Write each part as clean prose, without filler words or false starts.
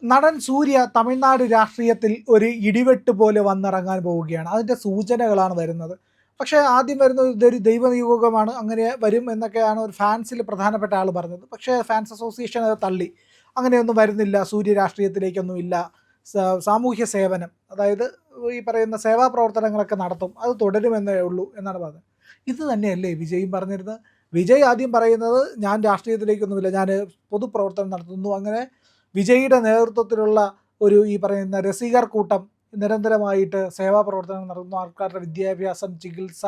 നടൻ സൂര്യ തമിഴ്നാട് രാഷ്ട്രീയത്തിൽ ഒരു ഇടിവെട്ട് പോലെ വന്നിറങ്ങാൻ പോവുകയാണ്. അതിൻ്റെ സൂചനകളാണ് വരുന്നത്. പക്ഷേ ആദ്യം വരുന്നത് ഇതൊരു ദൈവനിയോഗമാണ്, അങ്ങനെ വരും എന്നൊക്കെയാണ് ഒരു ഫാൻസിൽ പ്രധാനപ്പെട്ട ആൾ പറഞ്ഞത്. പക്ഷേ ഫാൻസ് അസോസിയേഷൻ അത് തള്ളി. അങ്ങനെയൊന്നും വരുന്നില്ല, സൂര്യ രാഷ്ട്രീയത്തിലേക്കൊന്നും ഇല്ല, സാമൂഹ്യ സേവനം, അതായത് ഈ പറയുന്ന സേവാ പ്രവർത്തനങ്ങളൊക്കെ നടത്തും, അത് തുടരുമെന്നേ ഉള്ളൂ എന്നാണ് പറഞ്ഞത്. ഇത് തന്നെയല്ലേ വിജയും പറഞ്ഞിരുന്നത്? വിജയ് ആദ്യം പറയുന്നത് ഞാൻ രാഷ്ട്രീയത്തിലേക്കൊന്നുമില്ല, ഞാൻ പൊതുപ്രവർത്തനം നടത്തുന്നു. അങ്ങനെ വിജയിയുടെ നേതൃത്വത്തിലുള്ള ഒരു ഈ പറയുന്ന രസികർ കൂട്ടം നിരന്തരമായിട്ട് സേവാ പ്രവർത്തനം നടത്തുന്നു. ആൾക്കാരുടെ വിദ്യാഭ്യാസം, ചികിത്സ,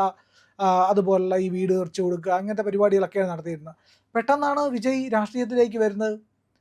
അതുപോലുള്ള ഈ വീട് വെച്ച് കൊടുക്കുക, അങ്ങനത്തെ പരിപാടികളൊക്കെയാണ് നടത്തിയിരുന്നത്. പെട്ടെന്നാണ് വിജയ് രാഷ്ട്രീയത്തിലേക്ക് വരുന്നത്.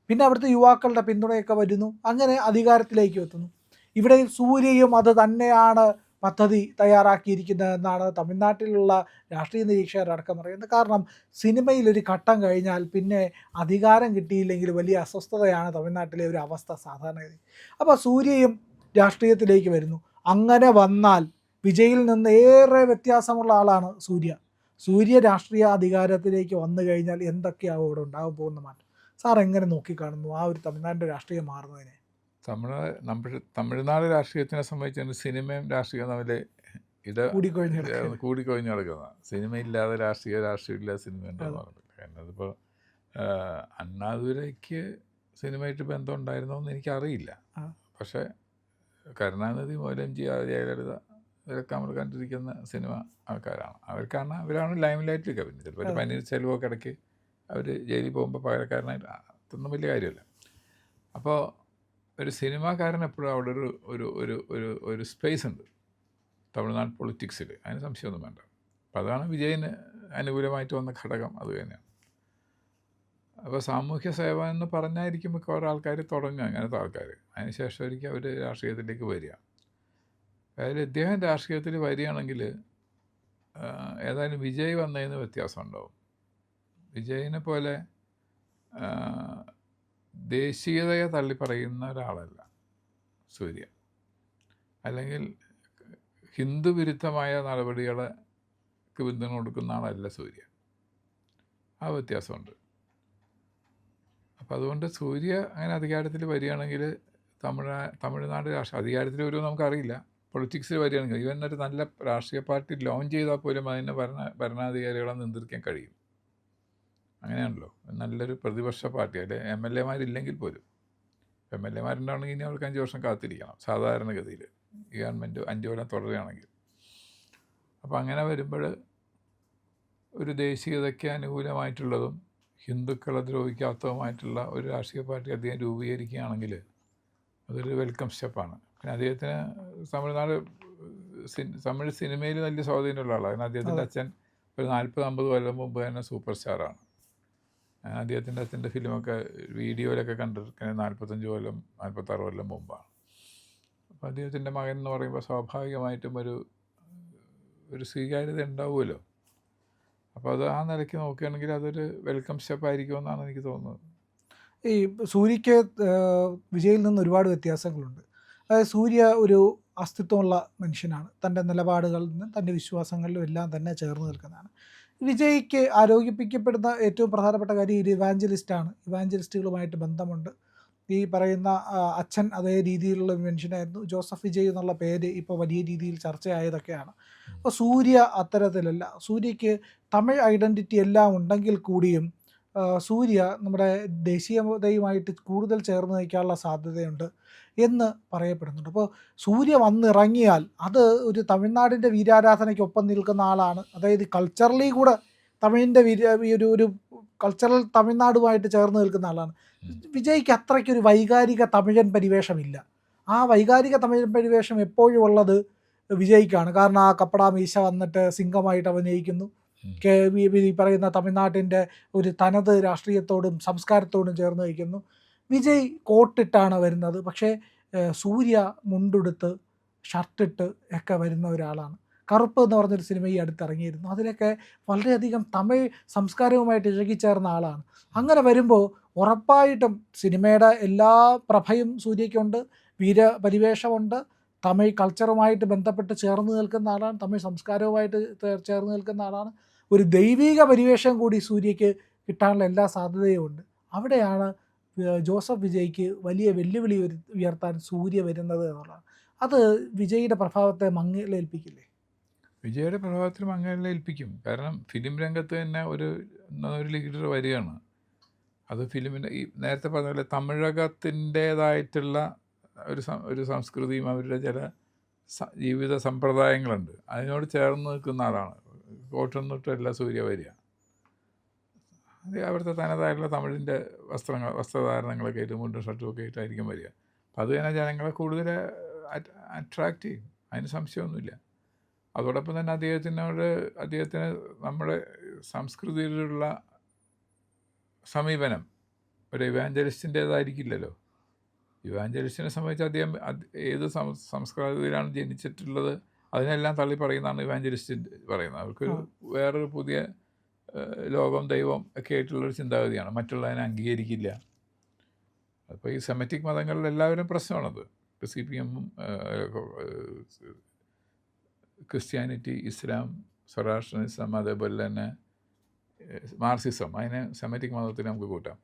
പിന്നെ അവിടുത്തെ യുവാക്കളുടെ പിന്തുണയൊക്കെ വരുന്നു, അങ്ങനെ അധികാരത്തിലേക്ക് എത്തുന്നു. ഇവിടെ സൂര്യയും അത് തന്നെയാണ് പദ്ധതി തയ്യാറാക്കിയിരിക്കുന്നതെന്നാണ് തമിഴ്നാട്ടിലുള്ള രാഷ്ട്രീയ നിരീക്ഷകരടക്കം പറയുന്നത്. കാരണം സിനിമയിലൊരു ഘട്ടം കഴിഞ്ഞാൽ പിന്നെ അധികാരം കിട്ടിയില്ലെങ്കിൽ വലിയ അസ്വസ്ഥതയാണ് തമിഴ്നാട്ടിലെ ഒരു അവസ്ഥ സാധാരണഗതി. അപ്പോൾ സൂര്യയും രാഷ്ട്രീയത്തിലേക്ക് വരുന്നു. അങ്ങനെ വന്നാൽ വിജയിൽ നിന്ന് ഏറെ വ്യത്യാസമുള്ള ആളാണ് സൂര്യ. സൂര്യ രാഷ്ട്രീയ അധികാരത്തിലേക്ക് വന്നു കഴിഞ്ഞാൽ എന്തൊക്കെയാവും ഇവിടെ ഉണ്ടാകാൻ പോകുന്ന മാറ്റം? സാർ എങ്ങനെ നോക്കിക്കാണുന്നു ആ ഒരു തമിഴ്നാടിൻ്റെ രാഷ്ട്രീയം മാറുന്നതിനെ? തമിഴ്നാട് രാഷ്ട്രീയത്തിനെ സംബന്ധിച്ച് സിനിമയും രാഷ്ട്രീയവും തമ്മിൽ ഇത് കൂടിക്കൊഴിഞ്ഞ് കിടക്കുന്ന, സിനിമയില്ലാതെ രാഷ്ട്രീയമില്ലാതെ സിനിമ ഉണ്ടെന്ന് പറഞ്ഞില്ല. കാരണം അതിപ്പോൾ അണ്ണാദുരയ്ക്ക് സിനിമയായിട്ട് ബന്ധം ഉണ്ടായിരുന്നോ എന്ന് എനിക്കറിയില്ല. പക്ഷേ കരുണാനിധി, മോലൻജി, ജയലളിത ഇവരൊക്കെ നമ്മൾ കണ്ടിരിക്കുന്ന സിനിമ ആൾക്കാരാണ്. അവരാണ് ലൈം ലൈറ്റിലൊക്കെ. പിന്നെ ചിലപ്പോൾ പനീർ സെൽവമൊക്കെ ഇടയ്ക്ക് അവർ ജയിലിൽ പോകുമ്പോൾ പകരക്കാരനായിട്ട് അതൊന്നും വലിയ കാര്യമില്ല. അപ്പോൾ ഒരു സിനിമാക്കാരൻ എപ്പോഴും അവിടെ ഒരു ഒരു ഒരു ഒരു ഒരു സ്പേസ് ഉണ്ട് തമിഴ്നാട് പൊളിറ്റിക്സിൽ, അതിന് സംശയമൊന്നും വേണ്ട. അപ്പോൾ അതാണ് വിജയന് അനുകൂലമായിട്ട് വന്ന ഘടകം, അത് തന്നെയാണ്. അപ്പോൾ സാമൂഹ്യ സേവ എന്ന് പറഞ്ഞായിരിക്കും മിക്കവാറും ആൾക്കാർ തുടങ്ങുക, അങ്ങനത്തെ ആൾക്കാർ. അതിന് ശേഷമായിരിക്കും അവർ രാഷ്ട്രീയത്തിലേക്ക് വരിക. അതായത് ഇദ്ദേഹം രാഷ്ട്രീയത്തിൽ വരികയാണെങ്കിൽ ഏതായാലും വിജയ് വന്നതിന് വ്യത്യാസം ഉണ്ടാവും. വിജയിനെ പോലെ ദേശീയതയെ തള്ളിപ്പറയുന്ന ഒരാളല്ല സൂര്യ, അല്ലെങ്കിൽ ഹിന്ദു വിരുദ്ധമായ നടപടികൾക്ക് പിന്തുണ കൊടുക്കുന്ന ആളല്ല സൂര്യ. ആ വ്യത്യാസമുണ്ട്. അപ്പം അതുകൊണ്ട് സൂര്യ അങ്ങനെ അധികാരത്തിൽ വരികയാണെങ്കിൽ തമിഴ്നാട് അധികാരത്തിൽ വരുമോ നമുക്കറിയില്ല. പൊളിറ്റിക്സിൽ വരികയാണെങ്കിൽ ഇവൻ ഒരു നല്ല രാഷ്ട്രീയ പാർട്ടി ലോഞ്ച് ചെയ്താൽ പോലും അതിന് ഭരണാധികാരികളെ നിയന്ത്രിക്കാൻ കഴിയും. അങ്ങനെയാണല്ലോ, നല്ലൊരു പ്രതിപക്ഷ പാർട്ടി. അതിൽ MLA-മാരില്ലെങ്കിൽ പോലും. MLA-മാരുണ്ടാവണമെങ്കിൽ ഇനി അവർക്ക് 5 വർഷം കാത്തിരിക്കണം സാധാരണഗതിയിൽ, ഈ ഗവൺമെൻറ് 5 കൊല്ലം തുടരുകയാണെങ്കിൽ. അപ്പോൾ അങ്ങനെ വരുമ്പോൾ ഒരു ദേശീയതയ്ക്ക് അനുകൂലമായിട്ടുള്ളതും ഹിന്ദുക്കളെ ദ്രോഹിക്കാത്തതുമായിട്ടുള്ള ഒരു രാഷ്ട്രീയ പാർട്ടി അദ്ദേഹം രൂപീകരിക്കുകയാണെങ്കിൽ അതൊരു വെൽക്കം സ്റ്റെപ്പാണ്. പിന്നെ അദ്ദേഹത്തിന് തമിഴ് സിനിമയിൽ വലിയ സ്വാധീനമുള്ള ആളാണ്. കാരണം അദ്ദേഹത്തിൻ്റെ അച്ഛൻ ഒരു 40-50 കൊല്ലം മുമ്പ് തന്നെ സൂപ്പർ സ്റ്റാറാണ്. അദ്ദേഹത്തിൻ്റെ അച്ഛൻ്റെ ഫിലിമൊക്കെ വീഡിയോയിലൊക്കെ കണ്ടിരിക്കുന്നത് 45 കൊല്ലം 46 കൊല്ലം മുമ്പാണ്. അപ്പോൾ അദ്ദേഹത്തിൻ്റെ മകൻ എന്ന് പറയുമ്പോൾ സ്വാഭാവികമായിട്ടും ഒരു സ്വീകാര്യത ഉണ്ടാവുമല്ലോ. അപ്പോൾ അത് ആ നിലയ്ക്ക് നോക്കുകയാണെങ്കിൽ അതൊരു വെൽക്കം സ്റ്റെപ്പ് ആയിരിക്കുമെന്നാണ് എനിക്ക് തോന്നുന്നത്. ഈ സൂര്യയ്ക്ക് വിജയിൽ നിന്ന് ഒരുപാട് വ്യത്യാസങ്ങളുണ്ട്. അതായത് സൂര്യ ഒരു അസ്തിത്വമുള്ള മനുഷ്യനാണ്. തൻ്റെ നിലപാടുകളിൽ നിന്ന് തൻ്റെ വിശ്വാസങ്ങളിലും എല്ലാം തന്നെ ചേർന്ന് നിൽക്കുന്നതാണ്. വിജയ്ക്ക് ആരോപിക്കപ്പെടുന്ന ഏറ്റവും പ്രധാനപ്പെട്ട കാര്യം ഒരു ഇവാഞ്ചലിസ്റ്റാണ്. ഇവാഞ്ചലിസ്റ്റുകളുമായിട്ട് ബന്ധമുണ്ട്. ഈ പറയുന്ന അച്ഛൻ അതേ രീതിയിലുള്ള മനുഷ്യനായിരുന്നു. ജോസഫ് വിജയ് എന്നുള്ള പേര് ഇപ്പോൾ വലിയ രീതിയിൽ ചർച്ചയായതൊക്കെയാണ്. അപ്പോൾ സൂര്യ അത്തരത്തിലല്ല. സൂര്യയ്ക്ക് തമിഴ് ഐഡൻറ്റിറ്റി എല്ലാം ഉണ്ടെങ്കിൽ കൂടിയും സൂര്യ നമ്മുടെ ദേശീയതയുമായിട്ട് കൂടുതൽ ചേർന്ന് നിൽക്കാനുള്ള സാധ്യതയുണ്ട് എന്ന് പറയപ്പെടുന്നുണ്ട്. അപ്പോൾ സൂര്യ വന്നിറങ്ങിയാൽ അത് ഒരു തമിഴ്നാടിൻ്റെ വീരാരാധനയ്ക്കൊപ്പം നിൽക്കുന്ന ആളാണ്. അതായത് കൾച്ചറലി കൂടെ തമിഴിൻ്റെ ഒരു കൾച്ചറൽ തമിഴ്നാടുമായിട്ട് ചേർന്ന് നിൽക്കുന്ന ആളാണ്. വിജയ്ക്ക് അത്രയ്ക്കൊരു വൈകാരിക തമിഴൻ പരിവേഷമില്ല. ആ വൈകാരിക തമിഴൻ പരിവേഷം എപ്പോഴും ഉള്ളത് വിജയ്ക്കാണ്. കാരണം ആ കപ്പട മീശ വന്നിട്ട് സിംഗമായിട്ട് അഭിനയിക്കുന്നു. ഈ പറയുന്ന തമിഴ്നാട്ടിൻ്റെ ഒരു തനത് രാഷ്ട്രീയത്തോടും സംസ്കാരത്തോടും ചേർന്ന് വയ്ക്കുന്നു. വിജയ് കോട്ടിട്ടാണ് വരുന്നത്. പക്ഷേ സൂര്യ മുണ്ടുടുത്ത് ഷർട്ടിട്ട് ഒക്കെ വരുന്ന ഒരാളാണ്. കറുപ്പ് എന്ന് പറഞ്ഞൊരു സിനിമ ഈ അടുത്തിറങ്ങിയിരുന്നു. അതിലൊക്കെ വളരെയധികം തമിഴ് സംസ്കാരവുമായിട്ട് ഇഴകിച്ചേർന്ന ആളാണ്. അങ്ങനെ വരുമ്പോൾ ഉറപ്പായിട്ടും സിനിമയുടെ എല്ലാ പ്രഭയും സൂര്യയ്ക്കുണ്ട്, വീരപരിവേഷമുണ്ട്, തമിഴ് കൾച്ചറുമായിട്ട് ബന്ധപ്പെട്ട് ചേർന്ന് നിൽക്കുന്ന ആളാണ്, തമിഴ് സംസ്കാരവുമായിട്ട് ചേർന്ന് നിൽക്കുന്ന ആളാണ്. ഒരു ദൈവിക പരിവേഷം കൂടി സൂര്യയ്ക്ക് കിട്ടാനുള്ള എല്ലാ സാധ്യതയും ഉണ്ട്. അവിടെയാണ് ജോസഫ് വിജയ്ക്ക് വലിയ വെല്ലുവിളി ഉയർത്താൻ സൂര്യ വരുന്നത് എന്നുള്ളതാണ്. അത് വിജയുടെ പ്രഭാവത്തെ മങ്ങലേൽപ്പിക്കില്ലേ? വിജയുടെ പ്രഭാവത്തിൽ മങ്ങലേൽപ്പിക്കും. കാരണം ഫിലിം രംഗത്ത് തന്നെ ഒരു ലീഡർ വരികയാണ്. അത് ഫിലിമിൻ്റെ ഈ നേരത്തെ പറഞ്ഞ പോലെ തമിഴകത്തിൻ്റേതായിട്ടുള്ള ഒരു സംസ്കൃതിയും അവരുടെ ചില ജീവിത സമ്പ്രദായങ്ങളുണ്ട്. അതിനോട് ചേർന്ന് നിൽക്കുന്ന ആളാണ്. കോട്ടൊന്നിട്ടല്ല സൂര്യ വരിക. അത് അവിടുത്തെ തനതായിട്ടുള്ള തമിഴിൻ്റെ വസ്ത്രധാരണങ്ങളൊക്കെ ആയിട്ട് മുണ്ടും ഷർട്ടും ഒക്കെ ആയിട്ടായിരിക്കും വരിക. അപ്പോൾ അത് തന്നെ ജനങ്ങളെ കൂടുതൽ അട്രാക്റ്റ് ചെയ്യും. അതിന് സംശയമൊന്നുമില്ല. അതോടൊപ്പം തന്നെ അദ്ദേഹത്തിന് നമ്മുടെ സംസ്കൃതിയിലുള്ള സമീപനം ഒരു ഇവാഞ്ചലിസ്റ്റിൻ്റേതായിരിക്കില്ലല്ലോ. ഇവാഞ്ചലിസ്റ്റിനെ സംബന്ധിച്ച് അദ്ദേഹം ഏത് സംസ്കാരത്തിലാണ് ജനിച്ചിട്ടുള്ളത് അതിനെല്ലാം തള്ളി പറയുന്നതാണ് ഇവാഞ്ചലിസ്റ്റ് പറയുന്നത്. അവർക്കൊരു വേറൊരു പുതിയ ലോകം ദൈവം ഒക്കെ ആയിട്ടുള്ളൊരു ചിന്താഗതിയാണ്. മറ്റുള്ളതിനെ അംഗീകരിക്കില്ല. അപ്പോൾ ഈ സെമറ്റിക് മതങ്ങളിൽ എല്ലാവരും പ്രശ്നമാണത്. ഇപ്പോൾ CPM, ക്രിസ്ത്യാനിറ്റി, ഇസ്ലാം, സൊറാഷ്ട്രനിസം, അതേപോലെ തന്നെ മാർസിസം, അതിനെ സെമറ്റിക് മതത്തിന് നമുക്ക് കൂട്ടാം.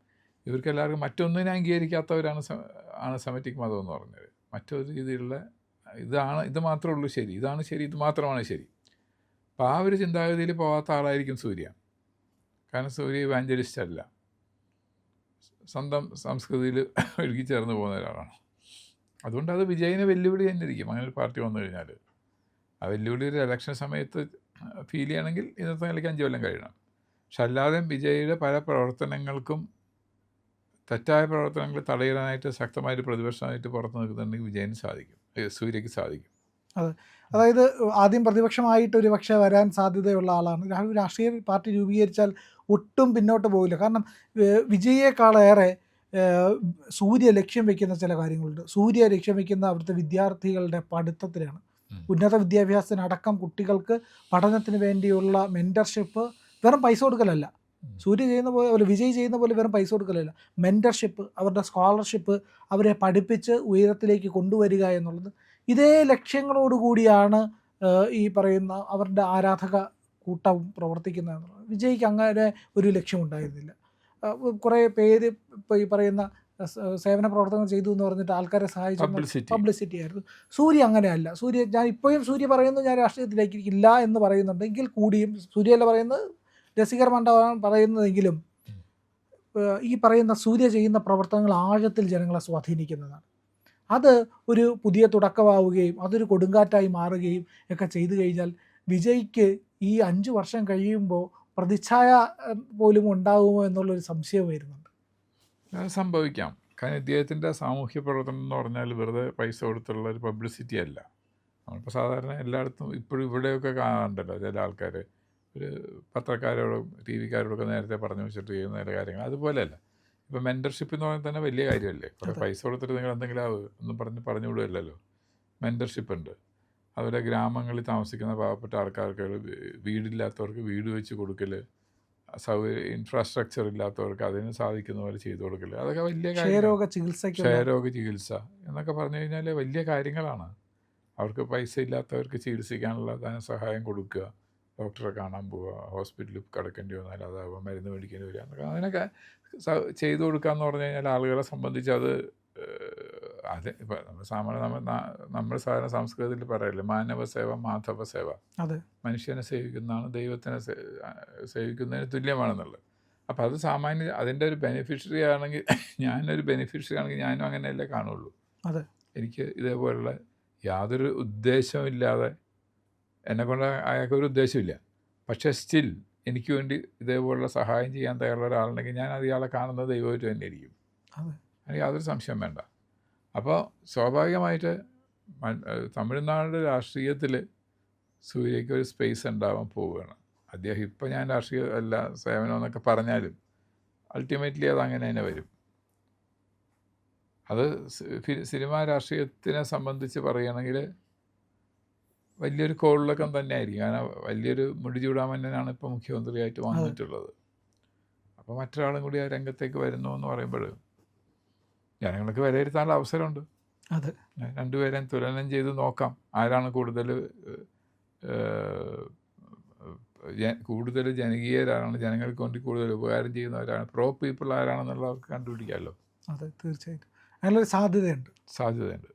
ഇവർക്ക് എല്ലാവർക്കും മറ്റൊന്നിനെ അംഗീകരിക്കാത്തവരാണ് സെമറ്റിക് മതം എന്ന് പറഞ്ഞത്. മറ്റൊരു രീതിയിലുള്ള ഇത് മാത്രമേ ഉള്ളൂ ശരി, ഇതാണ് ശരി, ഇത് മാത്രമാണ് ശരി. അപ്പോൾ ആ ഒരു ചിന്താഗതിയിൽ പോകാത്ത ആളായിരിക്കും സൂര്യ. കാരണം സൂര്യ ഇവാഞ്ചലിസ്റ്റ് അല്ല, സ്വന്തം സംസ്കൃതിയിൽ ഒഴുകി ചേർന്ന് പോകുന്ന ഒരാളാണ്. അതുകൊണ്ട് അത് വിജയിനെ വെല്ലുവിളി തന്നെ ഇരിക്കും. അങ്ങനെ ഒരു പാർട്ടി വന്നു കഴിഞ്ഞാൽ ആ വെല്ലുവിളി ഒരു ഇലക്ഷൻ സമയത്ത് ഫീൽ ചെയ്യണമെങ്കിൽ ഇന്നത്തെ നിലയ്ക്ക് 5 കൊല്ലം കഴിയണം. പക്ഷെ അല്ലാതെ വിജയിയുടെ പല പ്രവർത്തനങ്ങൾക്കും തെറ്റായ പ്രവർത്തനങ്ങൾ തടയിടാനായിട്ട് ശക്തമായിട്ട് പ്രതിപക്ഷമായിട്ട് പുറത്ത് നിൽക്കുന്നുണ്ടെങ്കിൽ വിജയന് സാധിക്കും, സൂര്യയ്ക്ക് സാധിക്കും. അതെ, അതായത് ആദ്യം പ്രതിപക്ഷമായിട്ട് ഒരു പക്ഷേ വരാൻ സാധ്യതയുള്ള ആളാണ്. രാഷ്ട്രീയ പാർട്ടി രൂപീകരിച്ചാൽ ഒട്ടും പിന്നോട്ട് പോകില്ല. കാരണം വിജയേക്കാളേറെ സൂര്യ ലക്ഷ്യം വയ്ക്കുന്ന ചില കാര്യങ്ങളുണ്ട്. സൂര്യ ലക്ഷ്യം വയ്ക്കുന്ന അവിടുത്തെ വിദ്യാർത്ഥികളുടെ പഠിത്തത്തിലാണ്. ഉന്നത വിദ്യാഭ്യാസത്തിനടക്കം കുട്ടികൾക്ക് പഠനത്തിന് വേണ്ടിയുള്ള മെൻറ്റർഷിപ്പ്. വെറും പൈസ കൊടുക്കലല്ല, സൂര്യ ചെയ്യുന്ന പോലെ വിജയ് ചെയ്യുന്ന പോലെ വെറും പൈസ കൊടുക്കലല്ല, മെൻറ്റർഷിപ്പ്, അവരുടെ സ്കോളർഷിപ്പ്, അവരെ പഠിപ്പിച്ച് ഉയരത്തിലേക്ക് കൊണ്ടുവരിക എന്നുള്ളത്. ഇതേ ലക്ഷ്യങ്ങളോടുകൂടിയാണ് ഈ പറയുന്ന അവരുടെ ആരാധക കൂട്ടം പ്രവർത്തിക്കുന്നതെന്നുള്ളത്. വിജയ്ക്ക് അങ്ങനെ ഒരു ലക്ഷ്യമുണ്ടായിരുന്നില്ല. കുറേ പേര് ഇപ്പോൾ ഈ പറയുന്ന സേവന പ്രവർത്തനം ചെയ്തു എന്ന് പറഞ്ഞിട്ട് ആൾക്കാരെ സഹായിച്ചു പബ്ലിസിറ്റി ആയിരുന്നു. സൂര്യ അങ്ങനെയല്ല. ഞാൻ ഇപ്പോഴും സൂര്യ പറയുന്നത് ഞാൻ രാഷ്ട്രീയത്തിലേക്ക് ഇല്ല എന്ന് പറയുന്നുണ്ടെങ്കിൽ കൂടിയും, സൂര്യയല്ല പറയുന്നത്, രസികർ മണ്ഡലമാണ് പറയുന്നതെങ്കിലും, ഈ പറയുന്ന സൂര്യ ചെയ്യുന്ന പ്രവർത്തനങ്ങൾ ആഴത്തിൽ ജനങ്ങളെ സ്വാധീനിക്കുന്നതാണ്. അത് ഒരു പുതിയ തുടക്കമാവുകയും അതൊരു കൊടുങ്കാറ്റായി മാറുകയും ഒക്കെ ചെയ്തു കഴിഞ്ഞാൽ വിജയ്ക്ക് ഈ 5 വർഷം കഴിയുമ്പോൾ പ്രതിച്ഛായ പോലും ഉണ്ടാകുമോ എന്നുള്ളൊരു സംശയം വരുന്നുണ്ട്. അത് സംഭവിക്കാം. കാരണം ഇദ്ദേഹത്തിൻ്റെ സാമൂഹ്യ പ്രവർത്തനം എന്ന് പറഞ്ഞാൽ വെറുതെ പൈസ കൊടുത്തുള്ള ഒരു പബ്ലിസിറ്റി അല്ല. നമ്മളിപ്പോൾ സാധാരണ എല്ലായിടത്തും ഇപ്പോഴും ഇവിടെയൊക്കെ കാണാറുണ്ടല്ലോ ചില ആൾക്കാർ ഒരു പത്രക്കാരോടും TV-കാരോടൊക്കെ നേരത്തെ പറഞ്ഞു വെച്ചിട്ട് ചെയ്യുന്ന ചില കാര്യങ്ങൾ. അതുപോലെയല്ല. ഇപ്പോൾ മെൻറ്റർഷിപ്പ് എന്ന് പറയുന്നത് തന്നെ വലിയ കാര്യമല്ലേ. കുറേ പൈസ കൊടുത്തിട്ട് നിങ്ങൾ എന്തെങ്കിലും ഒന്നും പറഞ്ഞു വിടുകയല്ലല്ലോ. മെൻറ്റർഷിപ്പ് ഉണ്ട്. അതുപോലെ ഗ്രാമങ്ങളിൽ താമസിക്കുന്ന പാവപ്പെട്ട ആൾക്കാർക്ക്, വീടില്ലാത്തവർക്ക് വീട് വെച്ച് കൊടുക്കൽ, ഇൻഫ്രാസ്ട്രക്ചർ ഇല്ലാത്തവർക്ക് അതിന് സാധിക്കുന്ന പോലെ ചെയ്തു കൊടുക്കൽ, അതൊക്കെ വലിയ ക്ഷയരോഗ ചികിത്സ എന്നൊക്കെ പറഞ്ഞു കഴിഞ്ഞാൽ വലിയ കാര്യങ്ങളാണ്. അവർക്ക് പൈസ ഇല്ലാത്തവർക്ക് ചികിത്സിക്കാനുള്ള ധനസഹായം കൊടുക്കുക, ഡോക്ടറെ കാണാൻ പോവുക, ഹോസ്പിറ്റലിൽ കിടക്കേണ്ടി വന്നാൽ അതാവുക, മരുന്ന് മേടിക്കേണ്ടി വരിക എന്നൊക്കെ, അതിനൊക്കെ ചെയ്തു കൊടുക്കുക എന്ന് പറഞ്ഞു കഴിഞ്ഞാൽ ആളുകളെ സംബന്ധിച്ച് അത് ഇപ്പം നമ്മൾ സാധാരണ സംസ്കൃതത്തിൽ പറയല്ലേ, മാനവ സേവ മാധവ സേവ. മനുഷ്യനെ സേവിക്കുന്നതാണ് ദൈവത്തിനെ സേവിക്കുന്നതിന് തുല്യമാണെന്നുള്ളത്. അപ്പോൾ അത് സാമാന്യ അതിൻ്റെ ഒരു ബെനിഫിഷ്യറി ആണെങ്കിൽ, ഞാനൊരു ബെനിഫിഷ്യറി ആണെങ്കിൽ ഞാനും അങ്ങനെയല്ലേ കാണുള്ളൂ. എനിക്ക് ഇതേപോലുള്ള യാതൊരു ഉദ്ദേശമില്ലാതെ, എന്നെക്കൊണ്ട് അയാൾക്കൊരു ഉദ്ദേശമില്ല, പക്ഷേ സ്റ്റിൽ എനിക്ക് വേണ്ടി ഇതേപോലുള്ള സഹായം ചെയ്യാൻ തയ്യാറുള്ള ഒരാളുണ്ടെങ്കിൽ ഞാൻ അത് ഇയാളെ കാണുന്നത് ദൈവമായിട്ട് തന്നെ ഇരിക്കും. അതിന് യാതൊരു സംശയം വേണ്ട. അപ്പോൾ സ്വാഭാവികമായിട്ട് തമിഴ്നാട് രാഷ്ട്രീയത്തിൽ സൂര്യയ്ക്ക് ഒരു സ്പേസ് ഉണ്ടാവാൻ പോവുകയാണ്. അദ്ദേഹം ഇപ്പോൾ ഞാൻ രാഷ്ട്രീയ അല്ല സേവനം എന്നൊക്കെ പറഞ്ഞാലും അൾട്ടിമേറ്റ്ലി അത് അങ്ങനെ തന്നെ വരും. അത് സിനിമാ രാഷ്ട്രീയത്തിനെ സംബന്ധിച്ച് പറയുകയാണെങ്കിൽ വലിയൊരു കോളിളക്കം തന്നെ ആയിരിക്കും. കാരണം വലിയൊരു മുടിചൂടാമന്നനാണ് ഇപ്പോൾ മുഖ്യമന്ത്രിയായിട്ട് വന്നിട്ടുള്ളത്. അപ്പോൾ മറ്റൊരാളും കൂടി ആ രംഗത്തേക്ക് വരുന്നു എന്ന് പറയുമ്പോൾ ജനങ്ങൾക്ക് വിലയിരുത്താനുള്ള അവസരമുണ്ട്. രണ്ടുപേരെയും തുലനം ചെയ്ത് നോക്കാം, ആരാണ് കൂടുതൽ ജനകീയരാണ്, ജനങ്ങൾക്ക് വേണ്ടി കൂടുതൽ ഉപകാരം ചെയ്യുന്നവരാണ്, പ്രോ പീപ്പിൾ ആരാണെന്നുള്ളത് അവർക്ക് കണ്ടുപിടിക്കാമല്ലോ. അതെ, തീർച്ചയായിട്ടും അതിനൊരു സാധ്യതയുണ്ട്. സാധ്യതയുണ്ട്.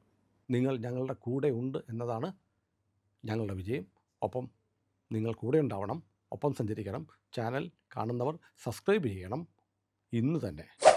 നിങ്ങൾ ഞങ്ങളുടെ കൂടെ ഉണ്ട് എന്നതാണ് ഞങ്ങളുടെ വിജയം. ഒപ്പം നിങ്ങൾ കൂടെ ഉണ്ടാവണം, ഒപ്പം സഞ്ചരിക്കണം. ചാനൽ കാണുന്നവർ സബ്സ്ക്രൈബ് ചെയ്യണം ഇന്ന് തന്നെ.